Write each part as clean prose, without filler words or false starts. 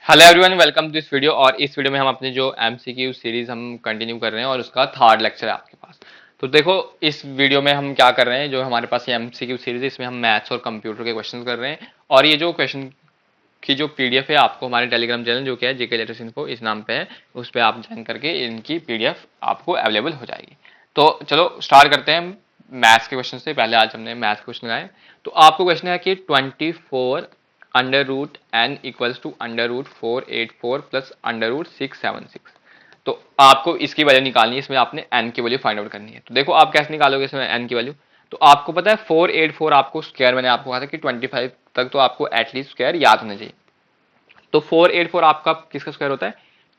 Hello everyone, welcome to this video. और इस video में हम अपने जो एमसीक्यू सीरीज हम कंटिन्यू कर रहे हैं और उसका थर्ड लेक्चर है आपके पास। तो देखो, इस वीडियो में हम क्या कर रहे हैं, जो हमारे पास ये एमसीक्यू सीरीज है इसमें हम मैथ्स और कंप्यूटर के क्वेश्चन कर रहे हैं। और ये जो क्वेश्चन की जो पीडीएफ है आपको हमारे टेलीग्राम चैनल जो कि है जेके लेटेस्ट इन्फो इस नाम पे है, उस पर आप ज्वाइन करके इनकी पीडीएफ आपको अवेलेबल हो जाएगी। तो चलो स्टार्ट करते हैं मैथ्स के क्वेश्चन से। पहले आज हमने मैथ्स के क्वेश्चन लगाए। तो आपको क्वेश्चन है कि 24 under root n equals to under root 484 plus under root 676। तो आपको इसकी वैल्यू निकालनी है, इसमें आपने एन की वैल्यू फाइंड आउट करनी है। तो देखो आप कैसे निकालोगे इसमें एन की वैल्यू। तो आपको पता है 484 आपको स्क्वायर, मैंने आपको कहा था कि 25 तक तो आपको एटलीस्ट स्क्वायर याद होना चाहिए। तो 484 आपका किसका स्क्वायर होता है?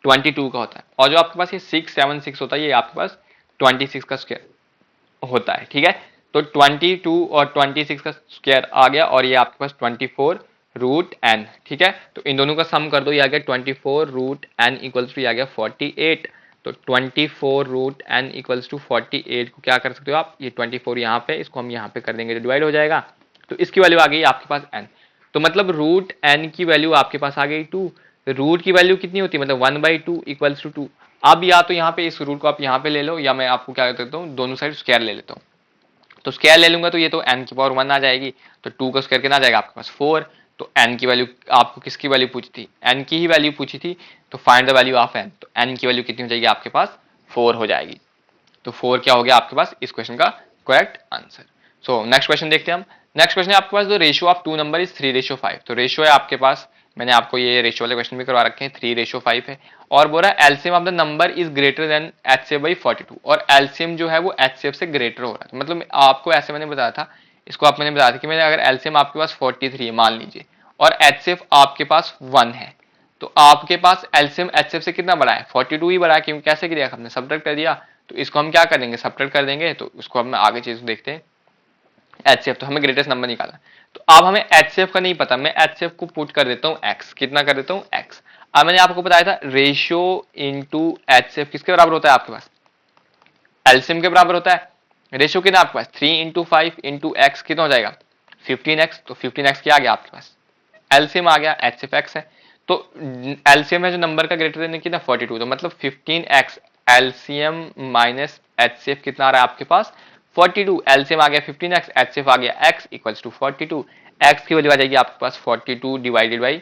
22 का होता है। और जो आपके पास ये 676 होता है ये आपके पास 26 का स्क्वायर होता है। ठीक है, तो 22 और 26 का स्क्वायर आ गया और ये आपके पास 24 रूट एन। ठीक है, तो इन दोनों का सम कर दो, ये आ गया 24 रूट एन इक्वल्स टू, ये आ गया 48। तो 24 रूट एन इक्वल्स टू 48 को क्या कर सकते हो आप, ये 24 यहाँ पे, इसको हम यहाँ पे कर देंगे तो डिवाइड हो जाएगा। तो इसकी वैल्यू आ गई आपके पास एन। तो मतलब रूट एन की वैल्यू आपके पास आ गई 2। रूट की वैल्यू कितनी होती है, मतलब 1/2 इक्वल्स टू 2। अब या तो यहाँ पे इस रूट को आप यहाँ पे ले लो, या मैं आपको क्या करता हूँ, दोनों साइड स्क्वायर ले लेता हूँ। तो स्क्वायर ले लूंगा तो ये तो n की पावर 1 आ जाएगी। तो 2 का स्क्वायर कितना आ जाएगा आपके पास 4। तो n की वैल्यू, आपको किसकी वैल्यू पूछी थी, n की ही वैल्यू पूछी थी। तो find the value of n। तो n की वैल्यू कितनी हो जाएगी आपके पास, 4 हो जाएगी। तो 4 क्या हो गया आपके पास इस क्वेश्चन का correct answer. So next question देखते हैं हम। नेक्स्ट क्वेश्चन है आपके पास, the ratio of two number is 3:5। तो रेशियो है आपके पास, मैंने आपको ये रेशियो वाले क्वेश्चन भी करवा रखे हैं, 3:5 है। और बोल रहा है LCM of the number is greater than HCF by 42। और एलसीएम जो है वो एचसीएफ से ग्रेटर हो रहा है। तो मतलब आपको ऐसे मैंने बताया था, इसको आप मैंने बताया था कि मैंने अगर एलसीएम आपके पास 43 है मान लीजिए, और एचसीएफ आपके पास 1 है, तो आपके पास एलसीएम एचसीएफ से कितना बड़ा है, 42 ही बड़ा है। क्योंकि कैसे किया हमने, सब्ट्रैक्ट कर दिया। तो इसको हम क्या कर देंगे, सब्ट्रैक्ट कर देंगे। तो इसको हम आगे चीज देखते हैं। एचसीएफ तो हमें ग्रेटेस्ट नंबर निकाला। तो अब हमें एचसीएफ का नहीं पता, मैं एचसीएफ को पुट कर देता हूँ एक्स। कितना कर देता हूँ एक्स। अब मैंने आपको बताया था रेशियो इनटू एचसीएफ किसके बराबर होता है आपके पास, एलसीएम के बराबर होता है। रेशियो कितना आपके पास 3 इंटू 5 इंटू एक्स कितना हो जाएगा 15x। तो 15x क्या आ गया आपके पास, एलसीएम आ गया, एचसीएफ एक्स है। तो एलसीएम है जो नंबर का ग्रेटर देन कितना 42। तो मतलब 15x एलसीएम माइनस एचसीएफ कितना आ रहा है आपके पास 42। एलसीएम आ गया 15x, एचसीएफ आ गया x इक्वल्स टू 42। x की वैल्यू आ जाएगी आपके पास 42 डिवाइडेड बाई,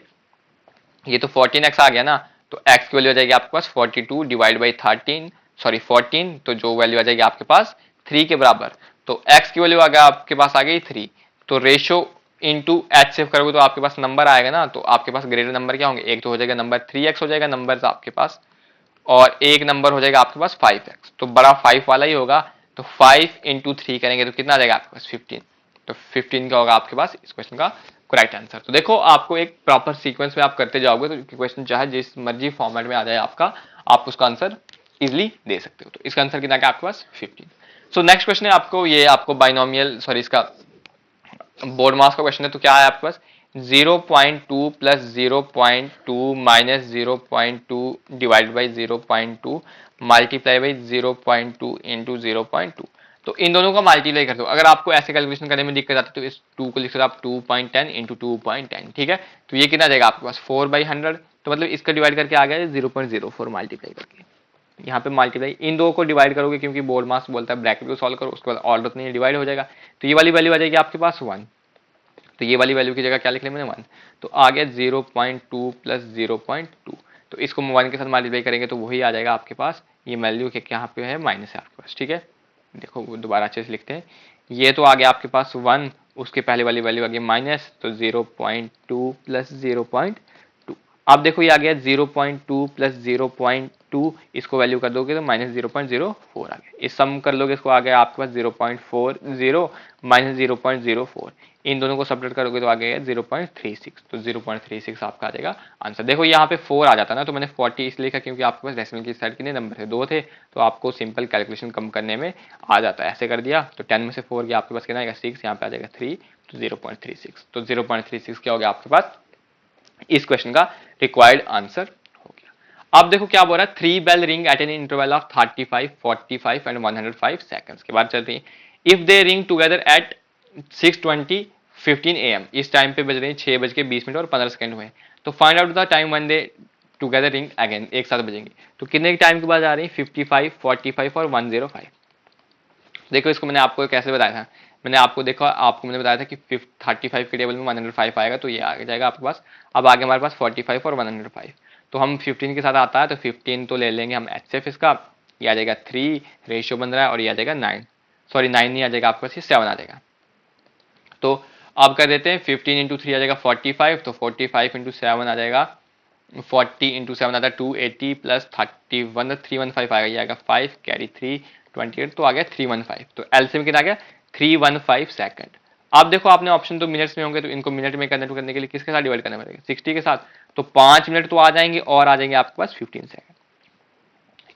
ये तो 14x आ गया ना। तो x की वैल्यू आ जाएगी आपके पास 42 डिवाइड बाई 13, सॉरी 14। तो जो वैल्यू आ जाएगी आपके पास 3 के बराबर। तो x की वैल्यू आ गया आपके पास आ गई 3। तो रेशियो इंटू एच सेव करोगे तो आपके पास नंबर आएगा ना। तो आपके पास ग्रेटर नंबर क्या होंगे, एक तो हो जाएगा नंबर 3x हो जाएगा नंबर आपके पास, और एक नंबर हो जाएगा आपके पास 5x। तो बड़ा 5 वाला ही होगा। तो 5 इंटू 3 करेंगे तो कितना आ जाएगा आपके पास 15। तो 15 का होगा आपके पास इस क्वेश्चन का करेक्ट आंसर। तो देखो आपको एक प्रॉपर सीक्वेंस में आप करते जाओगे तो क्वेश्चन चाहे जिस मर्जी फॉर्मेट में आ जाए आपका, आप उसका आंसर इजिली दे सकते हो। तो इसका आंसर कितना क्या आपके पास 15। सो नेक्स्ट क्वेश्चन है आपको, ये आपको बाइनोमियल, सॉरी इसका बोर्ड मास का क्वेश्चन है। तो क्या है आपके पास 0.2 plus 0.2 minus 0.2 divide by 0.2 multiply by 0.2 into 0.2। तो इन दोनों का मल्टीप्लाई कर दो। अगर आपको ऐसे कैलकुलेशन करने में दिक्कत आती है तो इस 2 को लिख सकते हो आप 2.10 इंटू 2.10। ठीक है, तो ये कितना जाएगा आपके पास 4/100। तो मतलब इसका डिवाइड करके आ गया 0.04 मल्टीप्लाई करके। यहाँ पे मल्टीप्लाई इन दो को डिवाइड करोगे, क्योंकि बोर्ड मास बोलता है ब्रैकेट को सॉल्व करो, उसके बाद ऑर्डर नहीं डिवाइड हो जाएगा। तो ये वाली वैल्यू आ जाएगी आपके पास 1। तो ये वाली वैल्यू की जगह क्या लिख लिया मैंने 1। तो आ गया 0.2 प्लस 0.2। तो इसको 1 के साथ मल्टीप्लाई करेंगे तो वही आ जाएगा आपके पास। ये वैल्यू के यहाँ पे है माइनस है आपके पास। ठीक है, देखो दोबारा अच्छे से लिखते हैं। ये तो आ गया आपके पास 1, उसके पहले वाली वैल्यू आ गई माइनस, तो 0.2 प्लस 0.2। अब देखो ये आ गया 0.2 प्लस 0.2, इसको वैल्यू कर दोगे तो माइनस 0.04 आ गया। इस सम कर लोगे इसको आ गया आपके पास 0.40 माइनस 0.04। इन दोनों को सब्ट्रैक्ट करोगे तो आ गया 0.36। तो 0.36 आपका आ जाएगा आंसर। देखो यहाँ पे 4 आ जाता ना, तो मैंने 40 इसलिए लिखा क्योंकि आपके पास डेसिमल की साइड कितने नंबर थे, 2 थे। तो आपको सिंपल कैलकुलेशन कम करने में आ जाता है। ऐसे कर दिया तो 10 में से 4 गया आपके पास कितना आएगा 6, यहाँ पे आ जाएगा 3। तो 0.36। तो 0.36 क्या हो गया आपके पास इस क्वेश्चन का रिक्वायर्ड आंसर हो गया। अब देखो क्या बोल रहा है, 3 bell ring at an interval of 35, 45 and 105 seconds के बाद चल रही है। If they ring together at 620, 15 AM, इस टाइम पे बज रही है 6:20 और 15 सेकंड हुए। तो find out the time when they together ring again, एक साथ बजेंगे। तो कितने टाइम के बाद आ रही है? 55, 45 और 105। देखो इसको मैंने आपको कैसे बताया था, मैंने आपको देखो आपको मैंने बताया था कि 35 के टेबल में 105 आएगा, तो ये आ जाएगा आपके पास। अब आगे हमारे पास 45 और 105। तो हम 15 के साथ आता है, तो 15 तो ले लेंगे हम HCF इसका, ये आ जाएगा 3, रेशियो बन रहा है, और ये आ जाएगा 9, सॉरी 9 नहीं आ जाएगा आपके पास, ये 7 आ जाएगा। तो अब कर देते हैं 15 इंटू 3 आ जाएगा 45, तो 45 इंटू 7 आ जाएगा 40 इंटू 7 आता है 280 प्लस 31, 315 आएगा, ये आएगा 5 कैरी 3 28, तो आ गया 315। तो एलसीएम कितना आ गया? 315 सेकंड। अब देखो आपने ऑप्शन तो मिनट्स में होंगे, तो इनको मिनट में कन्वर्ट करने के लिए किसके साथ डिवाइड करना पड़ेगा? 60 के साथ। तो 5 मिनट तो आ जाएंगे, और आ जाएंगे आपके पास 15 सेकंड।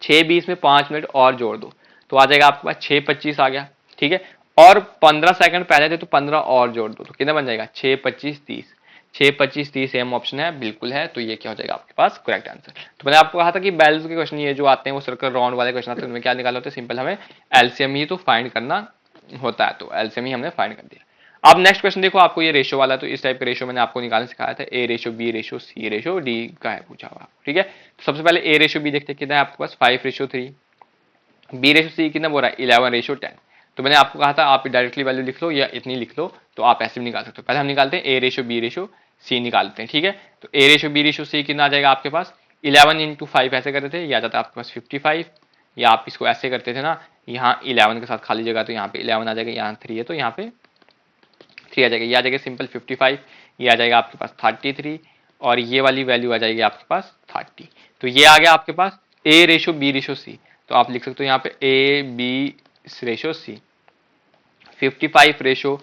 6:20 में 5 मिनट और जोड़ दो, तो आ जाएगा आपके पास 6:25 आ गया, ठीक है। और 15 सेकंड पहले थे, तो 15 और जोड़ दो, तो कितना बन जाएगा? 6:25 30। 6:25 30 सेम ऑप्शन है, बिल्कुल है। तो ये क्या हो जाएगा आपके पास? Correct answer. तो मैंने आपको कहा था कि बैलेंस के क्वेश्चन ये जो आते हैं वो सर्कल राउंड वाले क्वेश्चन आते हैं, उनमें क्या निकालना होता है? सिंपल, हमें एलसीएम ही तो फाइंड करना होता है, तो एलसीएम ही हमने फाइंड कर दिया। अब नेक्स्ट क्वेश्चन देखो, आपको ये रेशियो वाला, तो इस टाइप का रेशियो मैंने आपको निकालना सिखाया था। A ratio, B ratio, C ratio, D का है पूछा हुआ, ठीक है। तो सबसे पहले ए रेशियो बी देखते हैं, कितना है आपके पास? 5:3। बी रेशियो सी कितना बोल रहा है? 11:10। तो मैंने आपको कहा था आप डायरेक्टली वैल्यू लिख लो या इतनी लिख लो, तो आप ऐसे भी निकाल सकते हो। पहले हम निकालते हैं A ratio B ratio C निकालते हैं, ठीक है। तो A ratio B ratio C कितना आ जाएगा आपके पास? 11 इंटू 5 ऐसे करते थे, या जाता है आपके पास 55, या आप इसको ऐसे करते थे ना, यहाँ 11 के साथ खाली जगह, तो यहाँ पे 11 आ जाएगा, यहाँ 3 है तो यहाँ पे 3 आ जाएगा, ये आ जाएगा सिंपल 55, ये आ जाएगा आपके पास 33, और ये वाली वैल्यू आ जाएगी आपके पास 30। तो ये आ गया आपके पास A ratio B ratio C. तो आप लिख सकते हो यहाँ पे A B ratio C, 55 ratio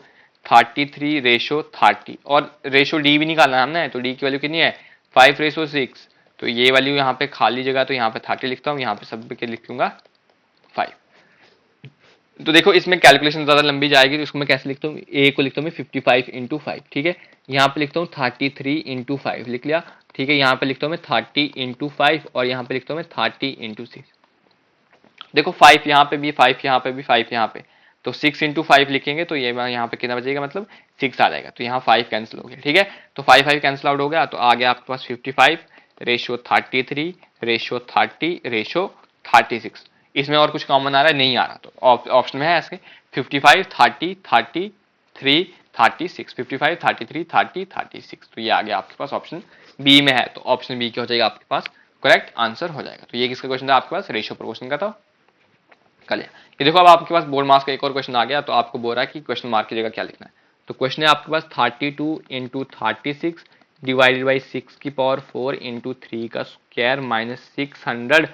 33 ratio 30, और रेशो डी भी निकालना है हमने, तो डी की वैल्यू कितनी है? 5:6। तो ये वैल्यू यहाँ पे खाली जगह, तो यहाँ पे 30 लिखता हूँ, यहाँ पे सब के लिख लूंगा 5। तो देखो इसमें कैलकुलेशन ज्यादा लंबी जाएगी, तो इसको मैं कैसे लिखता हूँ? ए को लिखता हूँ मैं 55 इंटू 5, ठीक है। यहाँ पे लिखता हूँ 33 इंटू 5 लिख लिया, ठीक है। यहाँ पे लिखता हूँ मैं 30 इंटू 5, और यहाँ पे लिखता हूँ मैं 30 इंटू 6। देखो 5 यहाँ पे भी, 5 यहाँ पे भी, 5 यहाँ पे, तो 6 इंटू 5 लिखेंगे, तो ये यहाँ पे कितना बचेगा? मतलब 6 आ जाएगा, तो यहाँ 5 कैंसिल हो गया, ठीक है। तो 5 कैंसिल आउट हो गया, तो आ गया आपके पास 55 रेशियो 33 रेशियो 30 रेशियो 36। इसमें और कुछ कॉमन आ रहा है? नहीं आ रहा, तो ऑप्शन में है ऐसे 55 30 33 36, 55 33 30 36। तो ये आ गया आपके पास ऑप्शन बी में है, तो ऑप्शन बी क्या हो जाएगा आपके पास? करेक्ट आंसर हो जाएगा। तो ये किसका क्वेश्चन था आपके पास? रेशियो प्रोपोर्शन का था। कर लिया। ये देखो अब आपके पास बोर्ड मार्क्स का एक और क्वेश्चन आ गया, तो आपको बोल रहा है कि क्वेश्चन मार्क की जगह क्या लिखना है। तो क्वेश्चन है आपके पास 32 इंटू 36 डिवाइडेड बाई 6 की पावर 4 इंटू 3 का स्क्वायर माइनस 600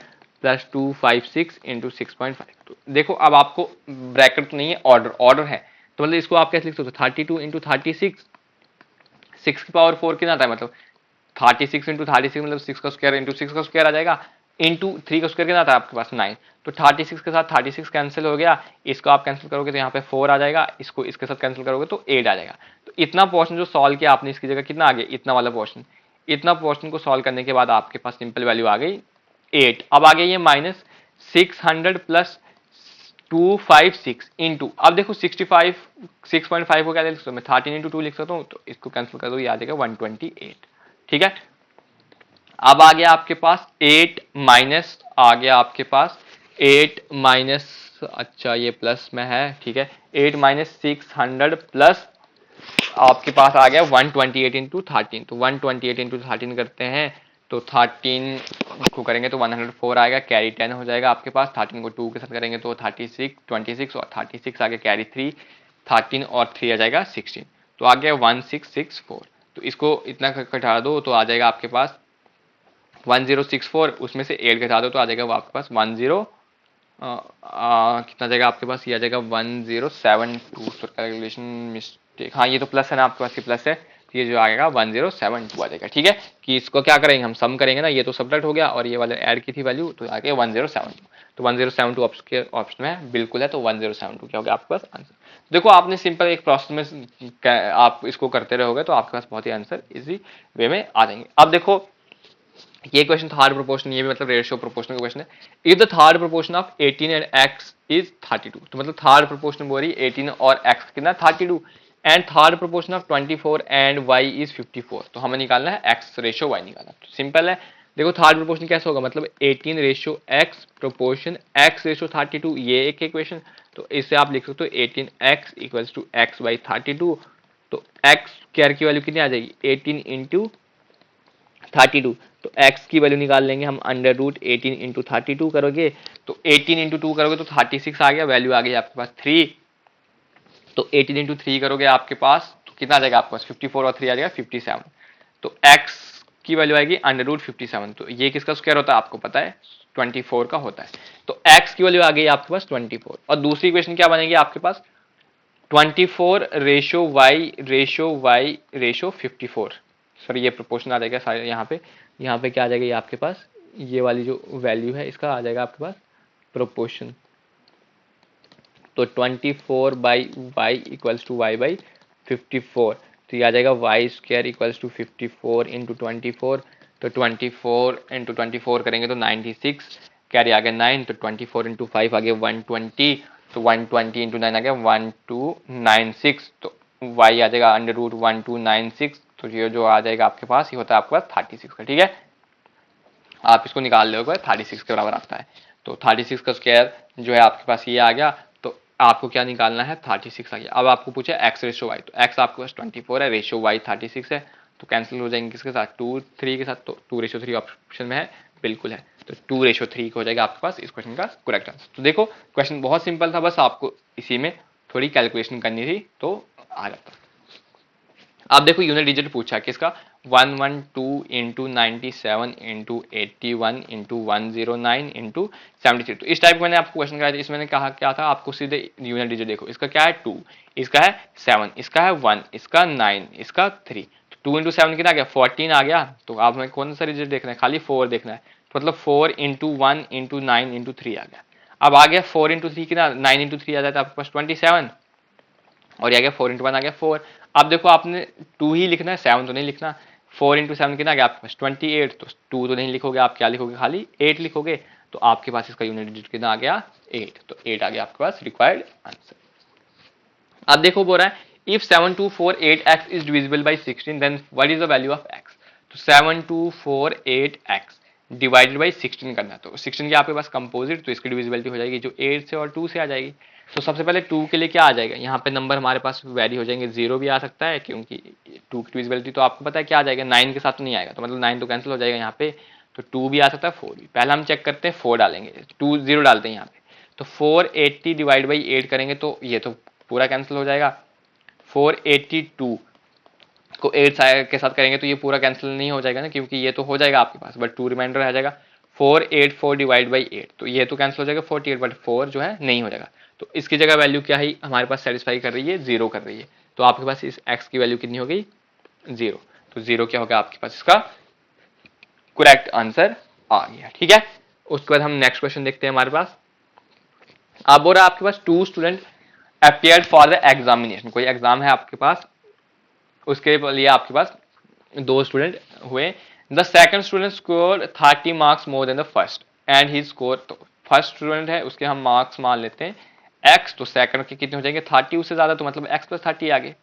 प्लस 256 इंटू 6.5। तो देखो अब आपको ब्रैकेट तो नहीं है, ऑर्डर ऑर्डर है, तो मतलब इसको आप कैसे लिख सकते हो? 32 इंटू 36, 6 की पावर 4 कितना आता है? मतलब 36 इंटू 36 मतलब 6 का स्क्वायर इंटू 6 का स्क्वायर आ जाएगा, इंटू 3 का स्क्वायर कितना आता है आपके पास? 9। तो 36 के साथ 36 कैंसिल हो गया, इसको आप कैंसिल करोगे तो यहाँ पे 4 आ जाएगा, इसको इसके साथ कैंसिल करोगे तो 8 आ जाएगा। तो इतना पोर्शन जो सॉल्व किया आपने, इसकी जगह कितना आ गया? इतना वाला पोर्शन। इतना पोर्शन को सॉल्व करने के बाद आपके पास सिंपल वैल्यू आ गई 8। अब आ गया ये माइनस 600 प्लस 256 इंटू, अब देखो 65 6.5 को क्या लिख सकता हूँ मैं? 13 इंटू 2 लिख सकता हूँ, तो इसको कैंसिल कर दो, ये आ जाएगा 128, ठीक है। अब आ गया आपके पास 8 माइनस, आ गया आपके पास 8 माइनस, अच्छा ये प्लस में है, ठीक है। 8 माइनस 600 प्लस आपके पास आ गया 128 इंटू 13। तो 128 इंटू 13 करते हैं, तो 13 को करेंगे तो 104 आएगा, कैरी 10 हो जाएगा आपके पास। 13 को 2 के साथ करेंगे तो 26 और 36 आगे कैरी 3, 13 और 3 आ जाएगा 16, तो आ गया 1664। तो इसको इतना घटा दो तो आ जाएगा आपके पास 1064, उसमें से 8 घटा दो तो आ जाएगा आपके पास 10 कितना जाएगा आपके पास? ये आ जाएगा 1072। तो कैलकुलेशन मिस्टेक, हाँ ये तो प्लस है ना आपके पास, ये प्लस है, तो ये जो आएगा 1072 आ जाएगा, ठीक है। कि इसको क्या करेंगे हम? सम करेंगे ना, ये तो सब्ट्रैक्ट हो गया और ये वाले ऐड की थी वैल्यू, तो आ गया 1072। तो 1072 ऑप्शन में है, बिल्कुल है, तो 1072 क्या हो गया आपके पास आंसर। देखो आपने सिंपल एक प्रोसेस में आप इसको करते रहोगे तो आपके पास बहुत ही आंसर इजी वे में आ जाएंगे। अब देखो ये क्वेश्चन थर्ड प्रोपोर्शन, ये भी मतलब रेशियो प्रोपोर्शन का क्वेश्चन है। If the third proportion of 18 and x is 32, तो मतलब थर्ड प्रोपोर्शन बोल रही है 18 और x कितना? 32। And third proportion of 24 and y is 54। तो हमें निकालना है x रेशो y निकालना। तो सिंपल है, देखो थर्ड प्रोपोर्शन कैसे होगा, मतलब 18 ratio x proportion x ratio 32, ये एक इक्वेशन। तो इससे आप लिख सकते हो 18x equals to x by 32। तो x स्क्वायर की वैल्यू कितनी आ जाएगी, 18 इंटू 32। तो x की वैल्यू निकाल लेंगे हम, अंडर रूट 18 इंटू 32 करोगे तो 18 इंटू 2 करोगे तो 36 आ गया, वैल्यू आ गई आपके पास 3। तो 18 इंटू 3 करोगे आपके पास तो कितना आ जाएगा आपके पास, 54 और 3 आ जाएगा 57। तो x की वैल्यू आएगी अंडर रूट 57। तो ये किसका स्क्वायर होता है आपको पता है, 24 का होता है। तो x की वैल्यू आ गई आपके पास 24। और दूसरी इक्वेशन क्या बनेगी आपके पास, 24 रेशो y रेशो 54। सर ये प्रोपोर्शन आ जाएगा सारे यहाँ पे क्या आ जाएगा, ये आपके पास ये वाली जो वैल्यू है इसका आ जाएगा आपके पास प्रोपोर्शन। तो 24 by y equals to y by 54। तो ये आ जाएगा y square equals to 54 into 24। तो 24 इंटू 24 करेंगे तो 96, कैरी आ गया 9। तो 24 इंटू 5 आ गया 120। तो 120 इंटू 9 आ गया 1296। तो वाई आ जाएगा अंडर रूट 1296। तो ये जो आ जाएगा आपके पास, ये होता है आपके पास 36 का। ठीक है, आप इसको निकाल लोगे 36 के बराबर आता है। तो 36 का स्क्वायर जो है आपके पास ये आ गया। तो आपको क्या निकालना है, 36 आ गया। अब आपको पूछा x रेशो y, तो x आपके पास 24 है, रेशो y 36 है। तो कैंसिल हो जाएंगे किसके साथ, 2 3 के साथ। तो 2:3 ऑप्शन में है, बिल्कुल है। तो 2:3 हो जाएगा आपके पास इस क्वेश्चन का करेक्ट आंसर। तो देखो क्वेश्चन बहुत सिंपल था, बस आपको इसी में थोड़ी कैलकुलेशन करनी थी तो आ जाता। अब देखो यूनिट डिजिट पूछा किसका, 112 इंटू 97 इंटू 81 इंटू 109 इंटू 73। तो इस टाइप मैंने आपको क्वेश्चन कराया था। इसमें मैंने कहा क्या था आपको, सीधे यूनिट डिजिट देखो, इसका क्या है 2, इसका है 7, इसका है 1, इसका 9, इसका 3। तो 2 इंटू 7 कितना आ गया, 14 आ गया। तो आप हमें कौन सा डिजिट देखना है, खाली 4 देखना है। तो मतलब 4 इंटू 1 इंटू 9 इंटू 3 आ गया। अब आ गया 4 इंटू 3 कितना, 9 इंटू 3 आ जाता है आपके पास 27। और ये आ गया 4 इंटू 1 आ गया 4। अब देखो आपने 2 ही लिखना है, 7 तो नहीं लिखना। 4 इंटू 7 कितना आ गया आपके पास 28। तो 2 तो नहीं लिखोगे आप, क्या लिखोगे, खाली 8 लिखोगे। तो आपके पास इसका यूनिट डिजिट कितना आ गया, 8। तो 8 आ गया आपके पास रिक्वायर्ड आंसर। अब देखो बोल रहा है if 7248x is divisible by 16 then what is the value of x। तो 7248x डिवाइडेड बाई 16 करना है। तो 16 की आपके पास कंपोजिट, तो इसकी डिविजिबिलिटी हो जाएगी जो 8 से और 2 से आ जाएगी। तो सबसे पहले 2 के लिए क्या आ जाएगा, यहाँ पे नंबर हमारे पास वैरी हो जाएंगे, 0 भी आ सकता है क्योंकि 2 की डिविजिबिलिटी तो आपको पता है क्या आ जाएगा, 9 के साथ तो नहीं आएगा। तो मतलब 9 तो कैंसिल हो जाएगा यहाँ पे। तो 2 भी आ सकता है, 4 भी। पहले हम चेक करते हैं 4 डालेंगे, 2 0 डालते हैं यहाँ पे। तो 480 डिवाइड बाई 8 करेंगे तो ये तो पूरा कैंसिल हो जाएगा। 482 को 8 के साथ करेंगे तो ये पूरा कैंसिल नहीं हो जाएगा ना, क्योंकि ये तो हो जाएगा आपके पास, बट 2 रिमाइंडर रह जाएगा। 484 डिवाइड बाई 8 तो ये तो कैंसिल हो जाएगा 48, बट 4 जो है नहीं हो जाएगा। तो इसकी जगह वैल्यू क्या है हमारे पास सेटिस्फाई कर रही है, 0 कर रही है। तो आपके पास इस x की वैल्यू कितनी हो गई, 0। तो 0 क्या होगा आपके पास, इसका करेक्ट आंसर आ गया। ठीक है, उसके बाद हम नेक्स्ट क्वेश्चन देखते हैं हमारे पास। अब बोल रहा है आपके पास 2 student appeared for the examination, कोई एग्जाम है आपके पास, उसके लिए आपके पास 2 स्टूडेंट हुए। The second student score 30 marks more than the first and he score, तो फर्स्ट स्टूडेंट है उसके हम मार्क्स मान लेते हैं x, तो सेकंड के कितने हो जाएंगे 30 उससे ज्यादा, तो मतलब x प्लस 30 आगे।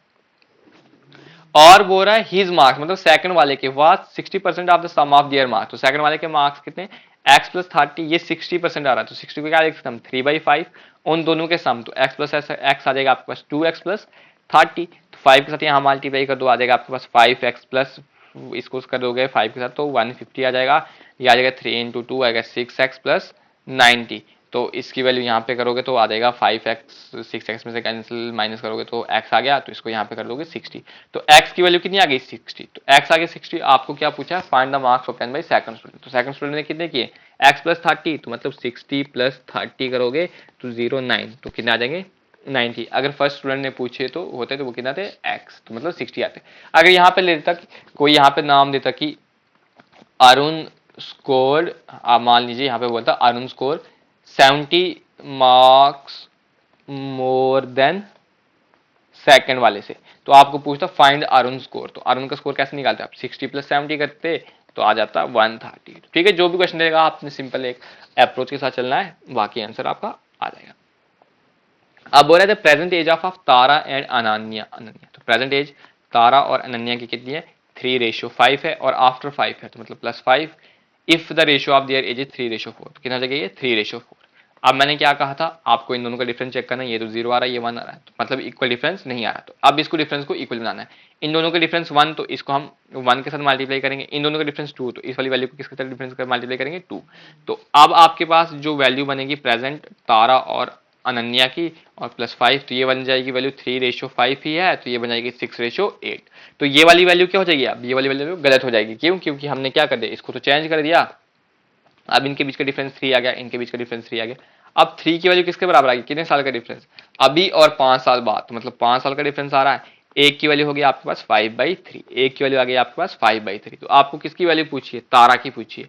और बोल रहा है हिज मार्क्स, मतलब सेकंड वाले के was 60% of the sum of their marks. तो सेकंड वाले के मार्क्स कितने, x प्लस 30, ये 60% आ रहा है। तो 60 को क्या लिख सकते हम, 3/5 उन दोनों के सम। तो x प्लस x आ जाएगा आपके पास 2x प्लस 30। तो 5 के साथ यहाँ मल्टीप्लाई कर दो, आ जाएगा आपके पास 5x प्लस, इसको कर दोगे 5 के साथ तो 150 आ जाएगा। ये आ जाएगा 3 इंटू 2 आएगा 6x प्लस 90। तो इसकी वैल्यू यहाँ पे करोगे तो आ जाएगा 5x, 6x में से कैंसिल माइनस करोगे तो x आ गया। तो इसको यहाँ पे कर दोगे 60। तो x की वैल्यू कितनी आ गई 60। तो x आ गया 60। आपको क्या पूछा, find the marks obtain by second student. तो सेकंड स्टूडेंट ने कितने किए, x प्लस 30, तो मतलब 60 प्लस 30 करोगे तो 09, तो कितने आ जाएंगे 90। अगर फर्स्ट स्टूडेंट ने पूछे तो होते तो वो कितना थे x, तो मतलब 60 आते। अगर यहाँ पे ले देता कोई, यहाँ पे नाम देता कि अरुण स्कोर, मान लीजिए यहाँ पे बोलता Arun score 70 marks more than second वाले से, तो आपको पूछता फाइंड अरुण स्कोर। तो अरुण का स्कोर कैसे निकालते आप, 60 प्लस 70 करते तो आ जाता 130। ठीक है, जो भी क्वेश्चन रहेगा आपने सिंपल एक अप्रोच के साथ चलना है, बाकी आंसर आपका आ जाएगा। अब बोल रहे थे present age of Tara and Ananya, Ananya तो प्रेजेंट एज तारा और अनन्या की कितनी है 3:5 है और आफ्टर 5 है तो मतलब +5 if the ratio of their age is 3:4 तो कितना जगह ये 3:4। अब मैंने क्या कहा था आपको इन दोनों का डिफरेंस चेक करना है, ये तो 0 आ रहा है ये 1 आ रहा है तो मतलब इक्वल डिफरेंस नहीं आ रहा, तो अब इसको डिफरेंस को इक्वल बनाना है। इन दोनों का डिफरेंस 1 तो इसको हम 1 के साथ मल्टीप्लाई करेंगे, इन दोनों का डिफरेंस 2 तो इस वाली वैल्यू को किसके साथ डिफरेंस कर मल्टीप्लाई करेंगे 2। तो अब आपके पास जो वैल्यू बनेगी प्रेजेंट तारा और अनन्या की और +5 तो ये बन जाएगी वैल्यू 3:5 ही है तो ये बन जाएगी 6:8। तो ये वाली वैल्यू क्या हो जाएगी, अब ये वाली वैल्यू गलत हो जाएगी, क्यों, क्योंकि हमने क्या कर दिया इसको तो चेंज कर दिया। अब इनके बीच का डिफरेंस 3 आ गया, इनके बीच का डिफरेंस 3 आ गया। अब 3 की वैल्यू किसके बराबर आ गई, कितने साल का डिफरेंस, अभी और 5 साल बाद, तो मतलब 5 साल का डिफरेंस आ रहा है। एक की वैल्यू होगी आपके पास 5/3, एक की वैल्यू आ गई आपके पास 5/3। तो आपको किसकी वैल्यू पूछिए, तारा की पूछिए।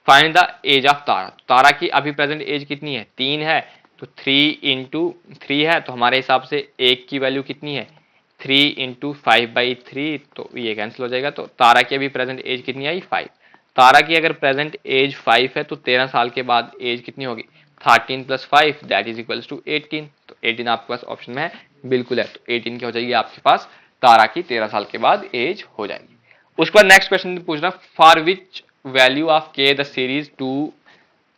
फाइंड द एज ऑफ तारा, तारा की अभी प्रेजेंट एज कितनी है 3 है तो 3 × 3 है तो हमारे हिसाब से एक की वैल्यू कितनी है 3 × 5/3 तो ये कैंसिल हो जाएगा। तो तारा की अभी प्रेजेंट एज कितनी आई 5। तारा की अगर प्रेजेंट एज 5 है तो 13 साल के बाद एज कितनी होगी 13 + 5 दैट इज इक्वल्स टू 18। तो 18 आपके पास ऑप्शन में है, बिल्कुल है। तो 18 क्या हो जाएगी आपके पास, तारा की 13 साल के बाद एज हो जाएगी। उसके बाद नेक्स्ट क्वेश्चन पूछना, for which value of k the series 2,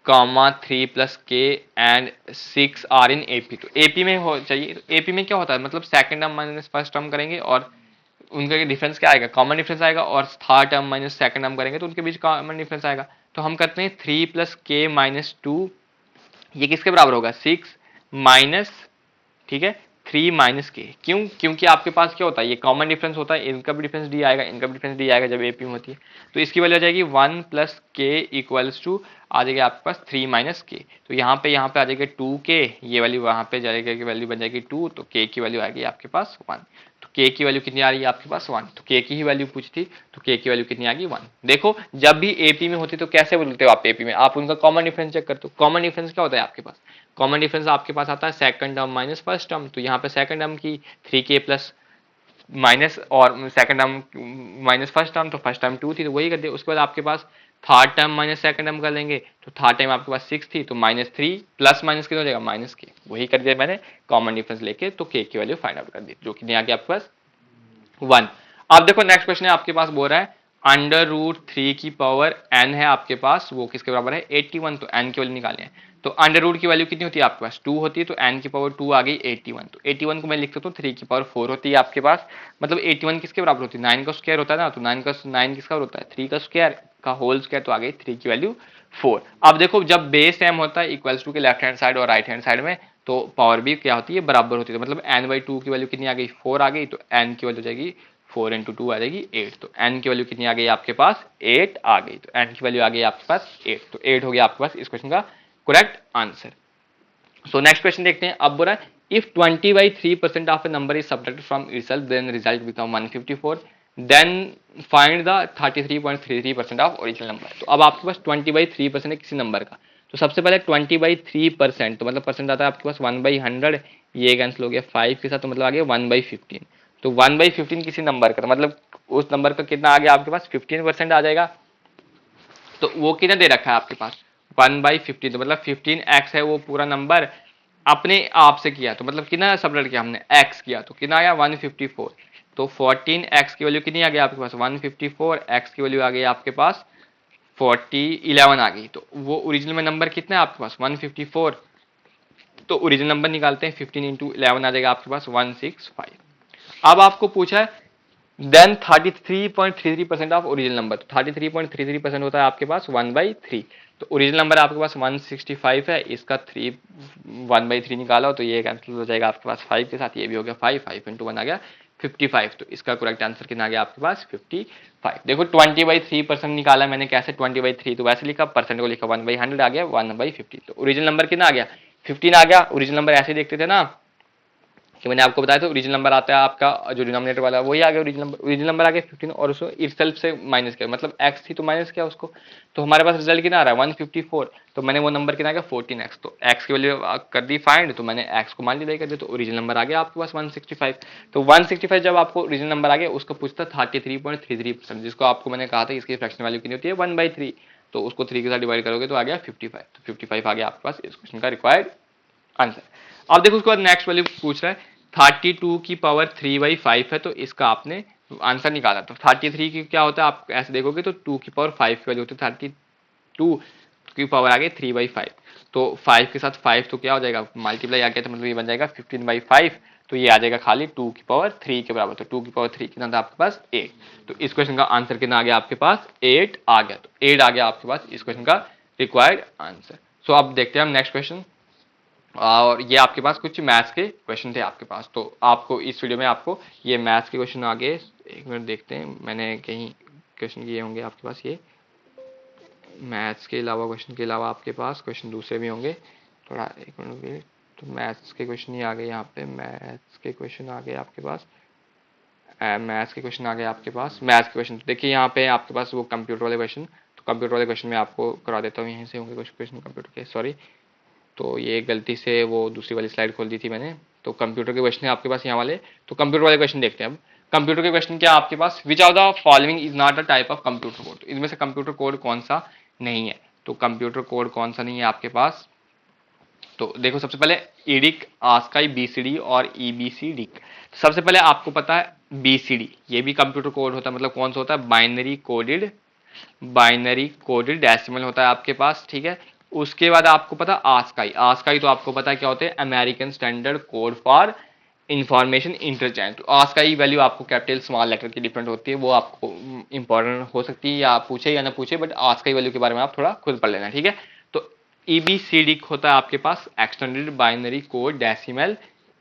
3 + k and 6 are in AP. तो एपी में हो चाहिए, तो एपी में क्या होता है मतलब second term minus first term करेंगे और उनका डिफरेंस क्या आएगा, कॉमन डिफरेंस आएगा, और third term minus second term करेंगे तो उनके बीच कॉमन डिफरेंस आएगा। तो हम करते हैं 3 + k - 2, ये किसके बराबर होगा 6 माइनस, ठीक है 3 - k, क्यों, क्योंकि आपके पास क्या होता है ये कॉमन डिफरेंस होता है, इनका भी डिफरेंस डी आएगा, इनका भी डिफरेंस डी आएगा जब एपी में होती है। तो इसकी वैल्यू आ जाएगी 1 + k इक्वल्स टू आ जाएगा आपके पास 3 - k। तो यहाँ पे आ जाएगा 2k, ये वैल्यू वहाँ पे जाएगा कि वैल्यू बन जाएगी 2 तो k की वैल्यू आएगी आपके पास 1। तो k की वैल्यू कितनी आ रही है आपके पास 1, तो k की ही वैल्यू पूछी थी तो k की वैल्यू कितनी आ गई 1। देखो जब भी एपी में होती तो कैसे बोलते हो आप एपी में, आप उनका कॉमन डिफरेंस चेक करते हो। कॉमन डिफरेंस क्या होता है आपके पास, कॉमन डिफरेंस आपके पास आता है second term minus first term. तो यहाँ पे सेकंड टर्म की 3k प्लस माइनस और second term minus first term, तो फर्स्ट टर्म 2 थी तो वही कर दिया। उसके बाद आपके पास third term minus second term कर लेंगे तो थर्ड टाइम आपके पास 6 थी तो -3 प्लस माइनस कितना हो जाएगा -k, वही कर दिया मैंने कॉमन डिफरेंस लेके। तो k की वैल्यू फाइंड आउट कर दी जो कि आ गया आपके पास 1। अब देखो नेक्स्ट क्वेश्चन है आपके पास बोल रहा है √3 की पावर n है आपके पास, वो किसके बराबर है 81, तो n की वैल्यू निकालनी है। तो √ की वैल्यू कितनी होती है आपके पास 2 होती है, तो n की पावर 2 आ गई 81। तो 81 को मैं लिख सकता हूँ 3 की पावर 4 होती है आपके पास, मतलब 81 किसके बराबर होती है 9 का स्क्वायर होता है ना, तो 9 किसका होता है 3 का स्क्वायर का होल स्क्वायर, तो आ गई 3 की वैल्यू 4। अब देखो जब बेस m होता है इक्वल्स टू के लेफ्ट हैंड साइड और राइट हैंड साइड में, तो पावर भी क्या होती है बराबर होती है। तो मतलब n/2 की वैल्यू कितनी आ गई 4 आ गई, तो n की वैल्यू हो जाएगी 4 × 2 आ जाएगी 8। तो n की वैल्यू कितनी आ गई आपके पास 8 आ गई, तो n की वैल्यू आ गई आपके पास 8। तो 8 हो गया आपके पास इस क्वेश्चन का correct answer. So next question देखते हैं। अब बोला है if 20/3% of a number is subtracted from itself then result become 154, then find the 33.33% of original number. तो अब आपके पास 20/3% है किसी नंबर का, तो सबसे पहले 20/3% तो मतलब परसेंट आता है आपके पास 1/100, ये कैंसिल हो गया 5 के साथ, तो मतलब आ गया 1/15। तो 1/15 किसी नंबर का, तो मतलब उस नंबर का कितना आ गया आपके पास 15% आ जाएगा। तो वो कितना दे रखा है आपके पास 1/15, तो मतलब 15x है वो पूरा नंबर अपने आप से किया, तो मतलब कितना सबट्रैक्ट किया हमने x किया, तो कितना आया 154। तो 14x की वैल्यू कितनी आ गई आपके पास 154, x की वैल्यू आ गई आपके पास 11 आ गई। तो वो ओरिजिनल में नंबर कितना है आपके पास 154, तो ओरिजिनल नंबर निकालते हैं 15 × 11 आ जाएगा आपके पास 165। अब आपको पूछा है देन 33.33% ऑफ ओरिजिनल नंबर, तो 33.33% होता है आपके पास 1/3। तो ओरिजिनल नंबर आपके पास 165 है, इसका 1/3 निकाला तो ये कैंसिल हो जाएगा आपके पास 5 के साथ, ये भी हो गया 5 × 1 आ गया 55। तो इसका करेक्ट आंसर कितना आ गया आपके पास 55। देखो 20/3% निकाला मैंने, कैसे 20/3, तो वैसे लिखा परसेंट को लिखा 1/100 आ गया 1/50। तो ओरिजिनल नंबर कितना आ गया 15 आ गया। ओरिजिनल नंबर ऐसे देखते थे ना कि मैंने आपको बताया था ओरिजिनल नंबर आता है आपका जो डिनोमिनेटर वाला वही आ गया ओरिजिनल नंबर आ गया 15, और उसको इटसेल्फ से माइनस किया, मतलब x थी तो माइनस किया उसको, तो हमारे पास रिजल्ट कितना आ रहा है 154। तो मैंने वो नंबर कितना आ गया 14x, तो x की वैल्यू कर दी फाइंड, तो मैंने x को मल्टीप्लाई कर दिया, तो ओरिजिनल नंबर आ गया आपके पास 165। तो 165 जब आपको ओरिजिनल नंबर आ गया उसको पूछता 33.33%, जिसको आपको मैंने कहा था इसकी फ्रैक्शन वैल्यू कितनी होती है 1/3, तो उसको 3 के साथ डिवाइड करोगे तो आ गया 55। तो 55 आ गया आपके पास इस क्वेश्चन का रिक्वायर्ड आंसर। अब देखो उसके बाद नेक्स्ट वैल्यू पूछ रहा है 32 की पावर 3/5 है, तो इसका आपने आंसर निकाला। तो 33 की क्या होता है, आप ऐसे देखोगे तो 2 की पावर 5 की वैल्यू होती है, 32 की पावर आ गई 3/5। तो 5 के साथ 5 तो क्या हो जाएगा, मल्टीप्लाई आ गया, तो मतलब ये बन जाएगा 15/5। तो ये आ जाएगा खाली 2 की पावर 3 के बराबर। तो 2 की पावर 3 कितना था आपके पास 8। तो इस क्वेश्चन का आंसर कितना आ गया आपके पास 8 आ गया। तो 8 आ गया आपके पास इस क्वेश्चन का रिक्वायर्ड आंसर। सो अब देखते हैं हम नेक्स्ट क्वेश्चन। और ये आपके पास कुछ मैथ्स के क्वेश्चन थे आपके पास। तो आपको इस वीडियो में आपको ये मैथ्स के क्वेश्चन आगे, एक मिनट देखते हैं, मैंने कहीं क्वेश्चन किए होंगे आपके पास। ये मैथ्स के अलावा, क्वेश्चन के अलावा आपके पास क्वेश्चन दूसरे भी होंगे। थोड़ा एक मिनट रुकिए। तो मैथ्स के क्वेश्चन ही आ गए यहाँ पे, मैथ्स के क्वेश्चन आ गए आपके पास। मैथ्स के क्वेश्चन आ गए आपके पास। मैथ्स के क्वेश्चन तो देखिए यहाँ पे आपके पास वो कंप्यूटर वाले क्वेश्चन। तो कंप्यूटर वाले क्वेश्चन में आपको करा देता हूँ, यहीं से होंगे कुछ क्वेश्चन कंप्यूटर के, सॉरी। तो ये गलती से वो दूसरी वाली स्लाइड खोल दी थी मैंने। तो कंप्यूटर के क्वेश्चन है आपके पास यहाँ वाले। तो कंप्यूटर वाले क्वेश्चन देखते हैं अब। कंप्यूटर के क्वेश्चन क्या आपके पास, which of the following is not a type of computer code. तो इनमें से कंप्यूटर कोड कौन सा नहीं है। तो कंप्यूटर कोड कौन सा नहीं है आपके पास। तो देखो सबसे पहले ईडिक, आस्काई, बीसीडी और ईबीसीडी। सबसे पहले आपको पता है बीसीडी, ये भी कंप्यूटर कोड होता है। मतलब कौन सा होता है, बाइनरी कोडेड डेसिमल होता है आपके पास, ठीक है। उसके बाद आपको पता आस्काई, आस्काई तो आपको पता है क्या होते हैं, American standard code for information interchange. तो आस्काई वैल्यू आपको कैपिटल स्मॉल लेटर की डिफरेंट होती है, वो आपको इंपॉर्टेंट हो सकती है, या आप पूछे या ना पूछे, बट आस्काई वैल्यू के बारे में आप थोड़ा खुद पढ़ लेना, ठीक है। तो ईबीसीडी होता है आपके पास extended binary code decimal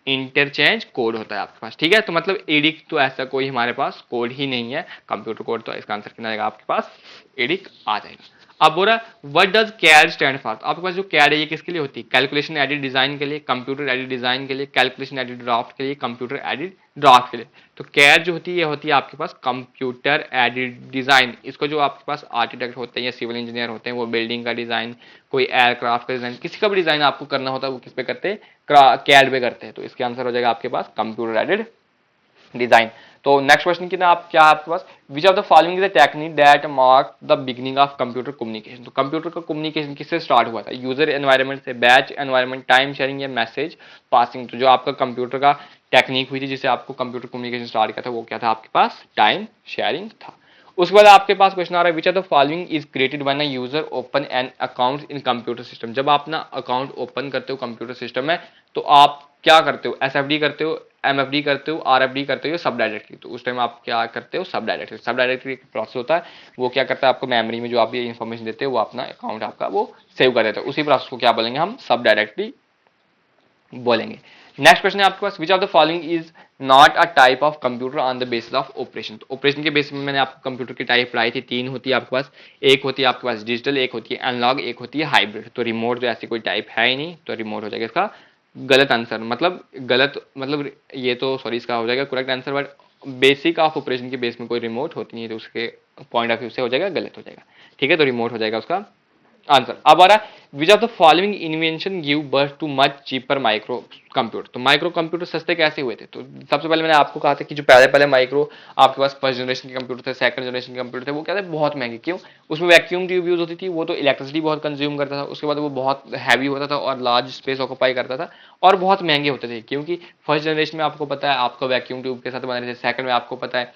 interchange code होता है आपके पास, ठीक है। तो मतलब एडिक तो ऐसा कोई हमारे पास कोड ही नहीं है कंप्यूटर कोड। तो इसका आंसर कितना आएगा आपके पास एडिक आ जाएगा। अब बोल रहा है what does CAD stand for. आपके पास जो कैड है ये किसके लिए होती है, कैलकुलेशन एडिट डिजाइन के लिए, कंप्यूटर एडिट डिजाइन के लिए, कैलकुलेशन एडिट ड्राफ्ट के लिए, कंप्यूटर एडिट ड्राफ्ट के लिए। तो कैड जो होती है ये होती है आपके पास कंप्यूटर एडिट डिजाइन। इसको जो आपके पास आर्किटेक्ट होते हैं या सिविल इंजीनियर होते हैं, वो बिल्डिंग का डिजाइन, कोई एयरक्राफ्ट का डिजाइन, किसी का भी डिजाइन आपको करना होता है, वो किस पे करते हैं, कैड पे करते हैं। तो इसके आंसर हो जाएगा आपके पास कंप्यूटर एडेड डिजाइन। तो नेक्स्ट क्वेश्चन की ना आप क्या है आपके पास, which of the following is the technique that mark the beginning of computer communication. तो कंप्यूटर का कम्युनिकेशन किससे स्टार्ट हुआ था, यूजर एनवायरनमेंट से, बैच एनवायरनमेंट, टाइम शेयरिंग या मैसेज पासिंग। तो जो आपका कंप्यूटर का टेक्निक हुई थी जिससे आपको कंप्यूटर कम्युनिकेशन स्टार्ट किया था, वो क्या था आपके पास टाइम शेयरिंग था। उसके बाद आपके पास क्वेश्चन आ रहा है which are the following is created when a user open an account in computer system. जब आप अपना अकाउंट ओपन करते हो कंप्यूटर सिस्टम में, तो आप क्या करते हो, एसएफडी करते हो, एमएफडी करते हो, आरएफडी करते हो, सब डायरेक्टली। तो उस टाइम आप क्या करते हो, सब डायरेक्टली। सब डायरेक्टली एक प्रोसेस होता है, वो क्या करता है आपको मेमोरी में जो आप ये इन्फॉर्मेशन देते हो, वो अपना अकाउंट आपका वो सेव कर देता है। उसी प्रोसेस को क्या बोलेंगे हम, सब डायरेक्टली बोलेंगे। नेक्स्ट क्वेश्चन है आपके पास which of the following is not a type of computer on the basis of operation. तो ऑपरेशन के बेसिस में मैंने आपको कंप्यूटर की टाइप पढ़ाई थी, तीन होती है आपके पास। एक होती है आपके पास डिजिटल, एक होती है एनालॉग, एक होती है हाइब्रिड। तो रिमोट जो ऐसी कोई टाइप है ही नहीं, तो रिमोट हो जाएगा इसका गलत आंसर। मतलब गलत मतलब ये तो सॉरी इसका हो जाएगा correct answer, but basic of operation के बेस में कोई रिमोट होती नहीं है, तो उसके पॉइंट ऑफ व्यू से हो जाएगा गलत हो जाएगा, ठीक है। तो रिमोट हो जाएगा उसका आंसर। अब आ रहा है विच of the following invention give birth too much cheaper micro computer. तो माइक्रो कंप्यूटर सस्ते कैसे हुए थे। तो सबसे पहले मैंने आपको कहा था कि जो पहले पहले माइक्रो आपके पास फर्स्ट जनरेशन के कंप्यूटर थे, सेकंड जनरेशन के कंप्यूटर थे, वो क्या थे बहुत महंगे। क्यों, उसमें वैक्यूम ट्यूब यूज होती थी, वो तो इलेक्ट्रिसिटी बहुत कंज्यूम करता था। उसके बाद वो बहुत हैवी होता था और लार्ज स्पेस ऑक्यूपाई करता था और बहुत महंगे होते थे। क्योंकि फर्स्ट जनरेशन में आपको पता है आपका वैक्यूम ट्यूब के साथ बने रहे थे, सेकंड में आपको पता है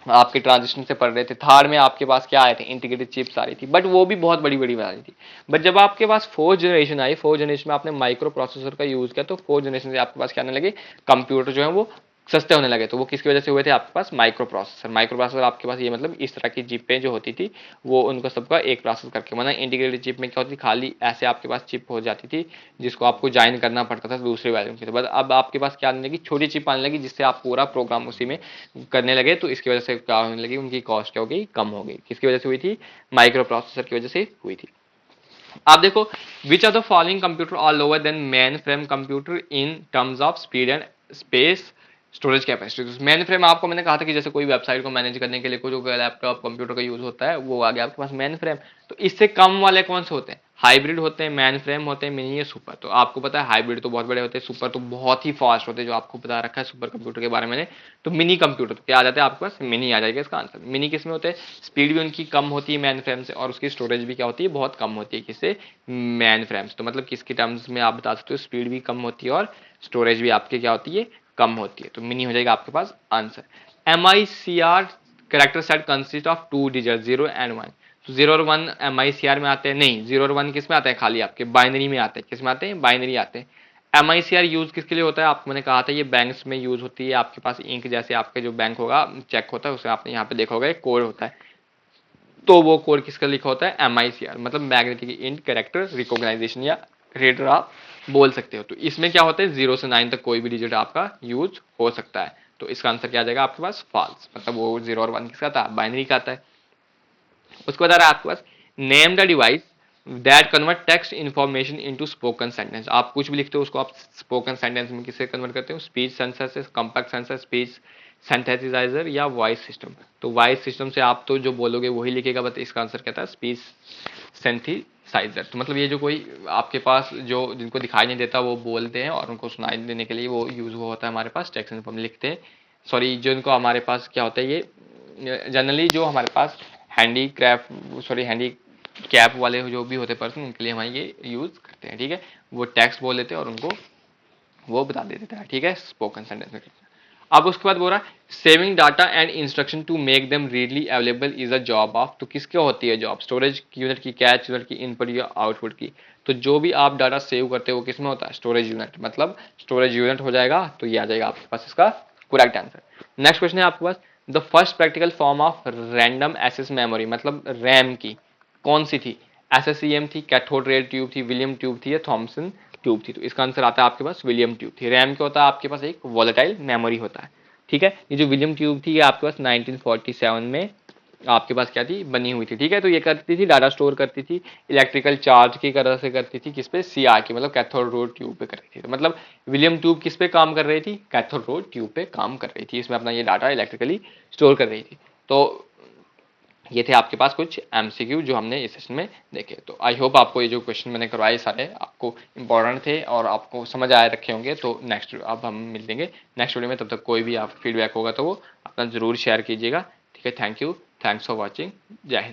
आपके ट्रांजिशन से पढ़ रहे थे, थर्ड में आपके पास क्या आए थे, इंटीग्रेटेड चिप्स आ रही थी, बट वो भी बहुत बड़ी बड़ी आ रही थी। बट जब आपके पास फोर्थ जनरेशन आई, फोर्थ जनरेशन में आपने माइक्रो प्रोसेसर का यूज किया, तो फोर्थ जनरेशन से आपके पास क्या आने लगे, कंप्यूटर जो है वो सस्ते होने लगे। तो वो किसकी वजह से हुए थे, आपके पास माइक्रो प्रोसेसर। माइक्रो प्रोसेसर आपके पास ये मतलब इस तरह की चिपें जो होती थी, वो उनको सबका एक प्रोसेस करके, मतलब इंटीग्रेटेड चिप में क्या होती थी, खाली ऐसे आपके पास चिप हो जाती थी जिसको आपको ज्वाइन करना पड़ता था दूसरे वैल्यू की। तो बस अब आपके पास क्या आने लगी, छोटी चिप आने लगी, जिससे आप पूरा प्रोग्राम उसी में करने लगे। तो इसकी वजह से क्या होने लगी, उनकी कॉस्ट क्या हो गई, कम हो गई। किसकी वजह से हुई थी, माइक्रो प्रोसेसर की वजह से हुई थी। आप देखो which are the following computer are lower than mainframe computer in terms of speed and space storage capacity. Mainframe आपको मैंने कहा था कि जैसे कोई वेबसाइट को मैनेज करने के लिए कोई जो लैपटॉप कंप्यूटर का यूज होता है, वो आ गया आपके पास मेन फ्रेम। तो इससे कम वाले कौन से होते हैं, हाइब्रिड होते हैं, मेन फ्रेम होते हैं, मिनी या सुपर। तो आपको पता है हाइब्रिड तो बहुत बड़े होते हैं, सुपर तो बहुत ही फास्ट होते हैं, जो आपको बता रखा है सुपर कंप्यूटर के बारे में। तो मिनी कंप्यूटर तो क्या आ जाता है आपके पास, मिनी आ जाएगा इसका आंसर। मिनी किस में होते हैं, स्पीड भी उनकी कम होती है मेन फ्रेम से, और उसकी स्टोरेज भी क्या होती है, बहुत कम होती है किससे, मेन फ्रेम से। तो मतलब किसके टर्म्स में आप बता सकते हो, स्पीड भी कम होती है और स्टोरेज भी आपकी क्या होती है, कम होती है। तो मिनी हो जाएगा आपके पास answer. MICR character set consist of 2 digit 0 and 1। तो 0 और 1 MICR में आते हैं, नहीं 0 और 1 किस में आते हैं, खाली आपके बाइनरी में आते हैं। किस में आते हैं, बाइनरी आते हैं। MICR यूज किसके लिए होता है, आपको मैंने कहा था ये बैंक्स में यूज होती है। आपके पास इंक जैसे आपके जो बैंक होगा चेक होता है, उसमें आपने यहाँ पे देखा होगा एक कोड होता है, तो वो कोड किसका लिखा होता है, MICR, मतलब मैग्नेटिक इंक कैरेक्टर रिकॉग्नाइजेशन या रीडर आप बोल सकते हो। तो इसमें क्या होता है, 0 से 9 तक कोई भी डिजिट आपका यूज हो सकता है। तो इसका आंसर क्या आ जाएगा आपके पास, फॉल्स, मतलब वो 0 और 1 किसका था, बाइनरी का आता है। उसके बाद आ रहा है आपके पास, name the device that convert text information into spoken sentence. आप कुछ भी लिखते हो उसको आप स्पोकन सेंटेंस में किससे कन्वर्ट करते हो, speech sensors, compact sensors, speech synthesizer या वॉइस सिस्टम। तो वॉइस सिस्टम से आप तो जो बोलोगे वही लिखेगा, बट इसका आंसर क्या था, स्पीच सिंथेसाइजर। तो मतलब ये जो कोई आपके पास जो जिनको दिखाई नहीं देता वो बोलते हैं, और उनको सुनाई देने के लिए वो यूज हुआ होता है हमारे पास टेक्स्ट इन्फॉर्म लिखते हैं। सॉरी, जो इनको हमारे पास क्या होता है, ये जनरली जो हमारे पास हैंडी कैप वाले जो भी होते पर्सन, उनके लिए हम ये यूज करते हैं। ठीक है, वो टेक्स्ट बोल लेते हैं और उनको वो बता देता है। ठीक है, स्पोकन सेंटेंस में। अब उसके बाद बोल रहा है, saving data and instruction to make them readily available is a job of. तो किसके होती है जॉब, स्टोरेज यूनिट की, कैच यूनिट की, इनपुट या आउटपुट की। तो जो भी आप डाटा सेव करते हो वो किसमें होता है, स्टोरेज यूनिट, मतलब स्टोरेज यूनिट हो जाएगा। तो ये आ जाएगा आपके पास इसका करेक्ट आंसर। नेक्स्ट क्वेश्चन है आपके पास, the first practical form of random access memory, मतलब रैम की कौन सी थी, SSEM थी, कैथोड रे ट्यूब थी, विलियम ट्यूब थी या थॉमसन ट्यूब थी। तो इसका आंसर आता है आपके पास विलियम ट्यूब थी। रैम क्या होता है आपके पास, एक वॉलेटाइल मेमोरी होता है। ठीक है, ये जो विलियम ट्यूब थी ये आपके पास 1947 में आपके पास क्या थी, बनी हुई थी। ठीक है, तो ये करती थी डाटा स्टोर करती थी इलेक्ट्रिकल चार्ज की तरह से करती थी, किस पे, CR की, मतलब कैथोड रे ट्यूब पे कर रही थी। तो मतलब विलियम ट्यूब किस पे काम कर रही थी, कैथोड रे ट्यूब पे काम कर रही थी, इसमें अपना ये डाटा इलेक्ट्रिकली स्टोर कर रही थी। तो ये थे आपके पास कुछ MCQ जो हमने इस सेशन में देखे। तो आई होप आपको ये जो क्वेश्चन मैंने करवाए सारे आपको इंपॉर्टेंट थे और आपको समझ आए रखे होंगे। तो नेक्स्ट अब हम मिलेंगे नेक्स्ट वीडियो में, तब तक कोई भी आप फीडबैक होगा तो वो अपना जरूर शेयर कीजिएगा। ठीक है, thank you, thanks for watching, जय हिंद।